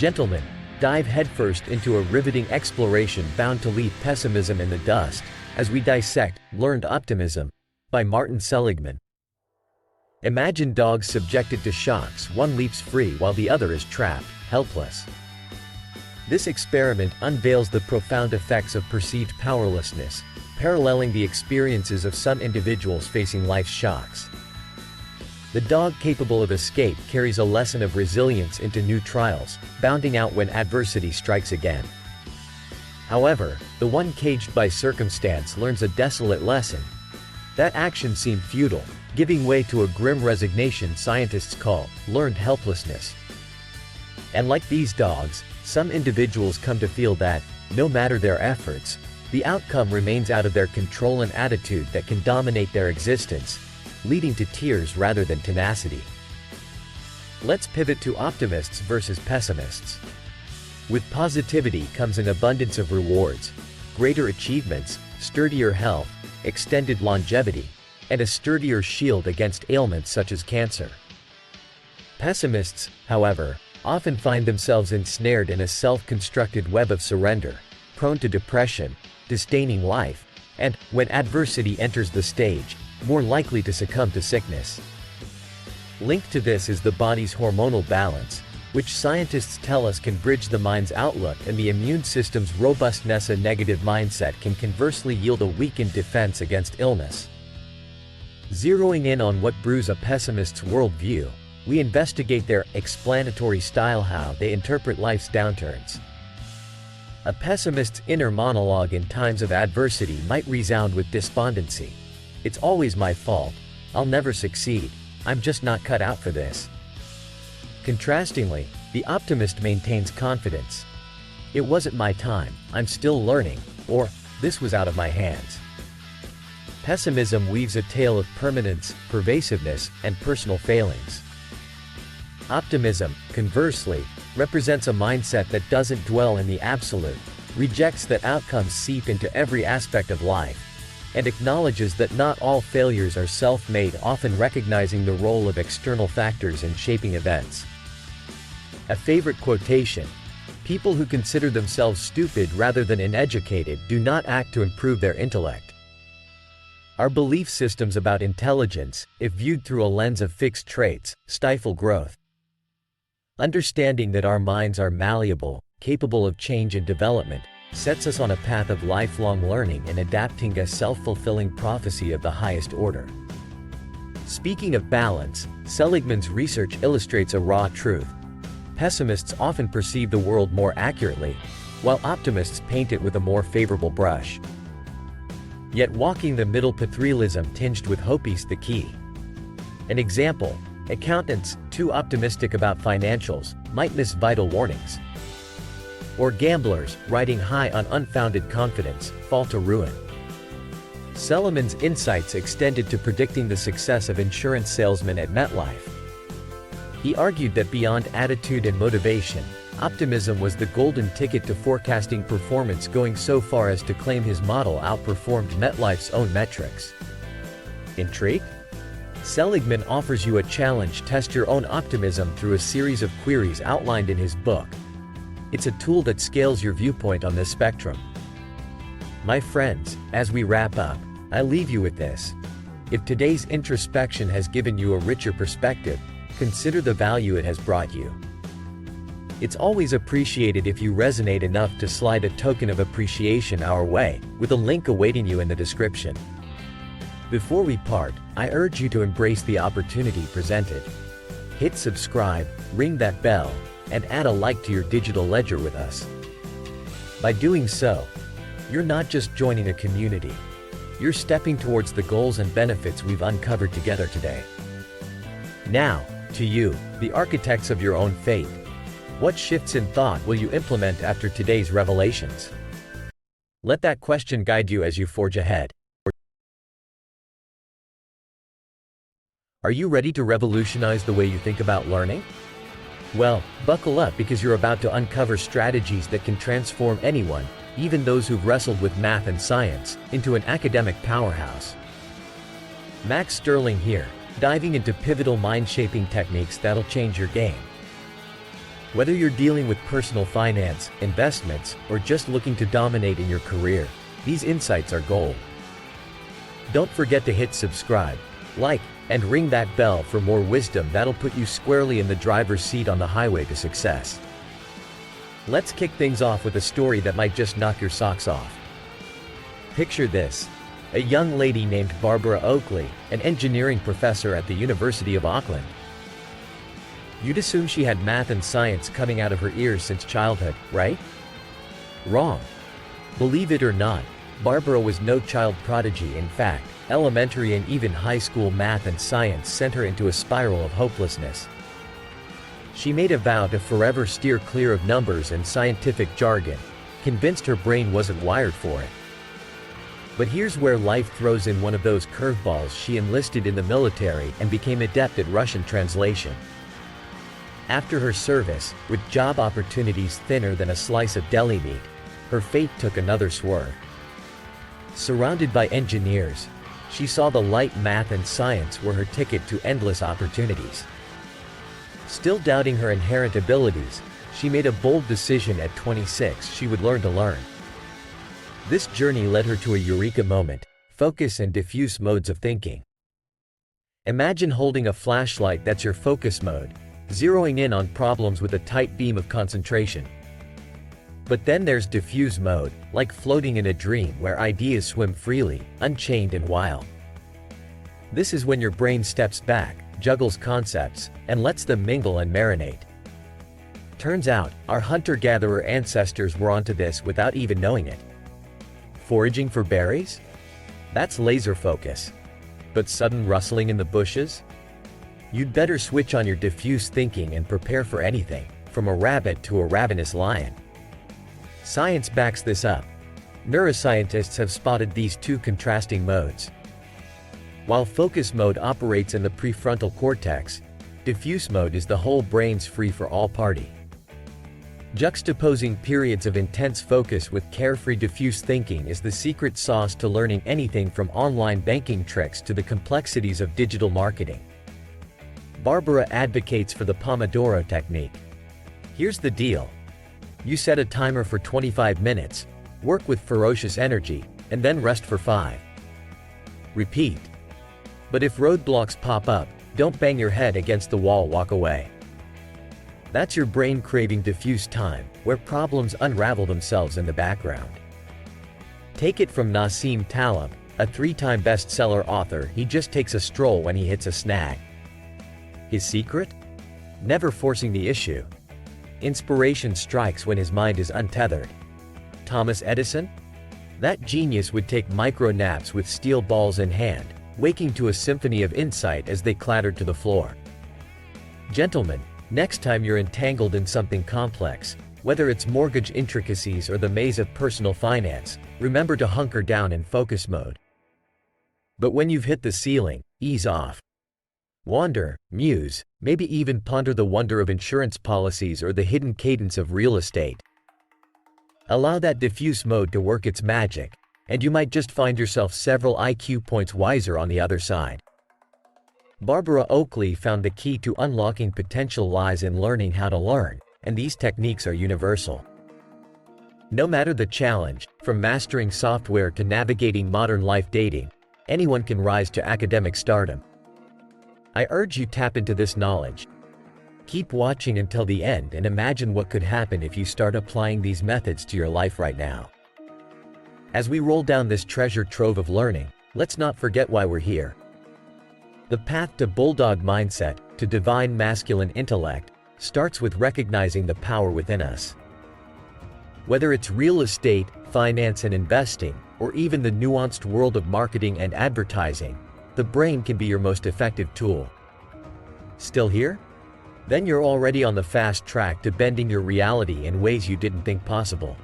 Gentlemen, dive headfirst into a riveting exploration bound to leave pessimism in the dust, as we dissect Learned Optimism by Martin Seligman. Imagine dogs subjected to shocks. One leaps free while the other is trapped, helpless. This experiment unveils the profound effects of perceived powerlessness, paralleling the experiences of some individuals facing life's shocks. The dog capable of escape carries a lesson of resilience into new trials, bounding out when adversity strikes again. However, the one caged by circumstance learns a desolate lesson. That action seemed futile, giving way to a grim resignation scientists call learned helplessness. And like these dogs, some individuals come to feel that, no matter their efforts, the outcome remains out of their control, an attitude that can dominate their existence, leading to tears rather than tenacity. Let's pivot to optimists versus pessimists. With positivity comes an abundance of rewards, greater achievements, sturdier health, extended longevity, and a sturdier shield against ailments such as cancer. Pessimists, however, often find themselves ensnared in a self-constructed web of surrender, prone to depression, disdaining life, and, when adversity enters the stage, more likely to succumb to sickness. Linked to this is the body's hormonal balance, which scientists tell us can bridge the mind's outlook and the immune system's robustness. A negative mindset can conversely yield a weakened defense against illness. Zeroing in on what brews a pessimist's worldview, we investigate their explanatory style, how they interpret life's downturns. A pessimist's inner monologue in times of adversity might resound with despondency. "It's always my fault. I'll never succeed. I'm just not cut out for this." Contrastingly, the optimist maintains confidence. "It wasn't my time, I'm still learning," or "this was out of my hands." Pessimism weaves a tale of permanence, pervasiveness, and personal failings. Optimism, conversely, represents a mindset that doesn't dwell in the absolute, rejects that outcomes seep into every aspect of life, and acknowledges that not all failures are self-made, often recognizing the role of external factors in shaping events. A favorite quotation: "People who consider themselves stupid rather than uneducated do not act to improve their intellect." Our belief systems about intelligence, if viewed through a lens of fixed traits, stifle growth. Understanding that our minds are malleable, capable of change and development, sets us on a path of lifelong learning and adapting, a self-fulfilling prophecy of the highest order. Speaking of balance, Seligman's research illustrates a raw truth. Pessimists often perceive the world more accurately, while optimists paint it with a more favorable brush. Yet walking the middle, patriotism tinged with hope, is the key. An example: accountants, too optimistic about financials, might miss vital warnings. Or gamblers, riding high on unfounded confidence, fall to ruin. Seligman's insights extended to predicting the success of insurance salesmen at MetLife. He argued that beyond attitude and motivation, optimism was the golden ticket to forecasting performance, going so far as to claim his model outperformed MetLife's own metrics. Intrigued? Seligman offers you a challenge: test your own optimism through a series of queries outlined in his book. It's a tool that scales your viewpoint on this spectrum. My friends, as we wrap up, I leave you with this. If today's introspection has given you a richer perspective, consider the value it has brought you. It's always appreciated if you resonate enough to slide a token of appreciation our way, with a link awaiting you in the description. Before we part, I urge you to embrace the opportunity presented. Hit subscribe, ring that bell, and add a like to your digital ledger with us. By doing so, you're not just joining a community, you're stepping towards the goals and benefits we've uncovered together today. Now, to you, the architects of your own fate, what shifts in thought will you implement after today's revelations? Let that question guide you as you forge ahead. Are you ready to revolutionize the way you think about learning? Well, buckle up, because you're about to uncover strategies that can transform anyone, even those who've wrestled with math and science, into an academic powerhouse. Max Sterling here, diving into pivotal mind-shaping techniques that'll change your game. Whether you're dealing with personal finance, investments, or just looking to dominate in your career, these insights are gold. Don't forget to hit subscribe, like, and ring that bell for more wisdom that'll put you squarely in the driver's seat on the highway to success. Let's kick things off with a story that might just knock your socks off. Picture this: a young lady named Barbara Oakley, an engineering professor at the University of Auckland. You'd assume she had math and science coming out of her ears since childhood, right? Wrong. Believe it or not, Barbara was no child prodigy. In fact, elementary and even high school math and science sent her into a spiral of hopelessness. She made a vow to forever steer clear of numbers and scientific jargon, convinced her brain wasn't wired for it. But here's where life throws in one of those curveballs. She enlisted in the military and became adept at Russian translation. After her service, with job opportunities thinner than a slice of deli meat, her fate took another swerve. Surrounded by engineers, she saw the light. Math and science were her ticket to endless opportunities. Still doubting her inherent abilities, she made a bold decision at 26. She would learn to learn. This journey led her to a eureka moment: focus and diffuse modes of thinking. Imagine holding a flashlight. That's your focus mode, zeroing in on problems with a tight beam of concentration. But then there's diffuse mode, like floating in a dream where ideas swim freely, unchained and wild. This is when your brain steps back, juggles concepts, and lets them mingle and marinate. Turns out, our hunter-gatherer ancestors were onto this without even knowing it. Foraging for berries? That's laser focus. But sudden rustling in the bushes? You'd better switch on your diffuse thinking and prepare for anything, from a rabbit to a ravenous lion. Science backs this up. Neuroscientists have spotted these two contrasting modes. While focus mode operates in the prefrontal cortex, diffuse mode is the whole brain's free-for-all party. Juxtaposing periods of intense focus with carefree diffuse thinking is the secret sauce to learning anything from online banking tricks to the complexities of digital marketing. Barbara advocates for the Pomodoro technique. Here's the deal. You set a timer for 25 minutes, work with ferocious energy, and then rest for 5. Repeat. But if roadblocks pop up, don't bang your head against the wall. Walk away. That's your brain craving diffuse time, where problems unravel themselves in the background. Take it from Nassim Taleb, a 3-time bestseller author. He just takes a stroll when he hits a snag. His secret? Never forcing the issue. Inspiration strikes when his mind is untethered. Thomas Edison? That genius would take micro naps with steel balls in hand, waking to a symphony of insight as they clattered to the floor. Gentlemen, next time you're entangled in something complex, whether it's mortgage intricacies or the maze of personal finance, remember to hunker down in focus mode. But when you've hit the ceiling, ease off. Wander, muse, maybe even ponder the wonder of insurance policies or the hidden cadence of real estate. Allow that diffuse mode to work its magic, and you might just find yourself several IQ points wiser on the other side. Barbara Oakley found the key to unlocking potential lies in learning how to learn, and these techniques are universal. No matter the challenge, from mastering software to navigating modern life dating, anyone can rise to academic stardom. I urge you tap into this knowledge. Keep watching until the end and imagine what could happen if you start applying these methods to your life right now. As we roll down this treasure trove of learning, let's not forget why we're here. The path to bulldog mindset, to divine masculine intellect, starts with recognizing the power within us. Whether it's real estate, finance and investing, or even the nuanced world of marketing and advertising, the brain can be your most effective tool. Still here? Then you're already on the fast track to bending your reality in ways you didn't think possible.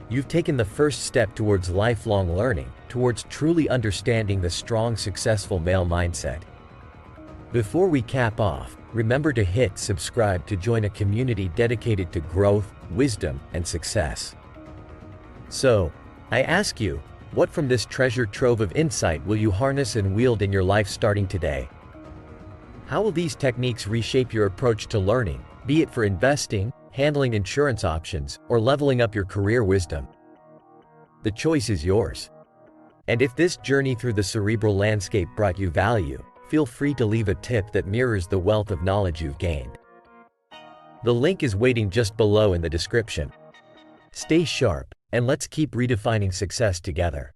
You've taken the first step towards lifelong learning, towards truly understanding the strong, successful male mindset. Before we cap off, remember to hit subscribe to join a community dedicated to growth, wisdom, and success. So, I ask you, what from this treasure trove of insight will you harness and wield in your life starting today? How will these techniques reshape your approach to learning, be it for investing, handling insurance options, or leveling up your career wisdom. The choice is yours. And if this journey through the cerebral landscape brought you value, feel free to leave a tip that mirrors the wealth of knowledge you've gained. The link is waiting just below in the description. Stay sharp, and let's keep redefining success together.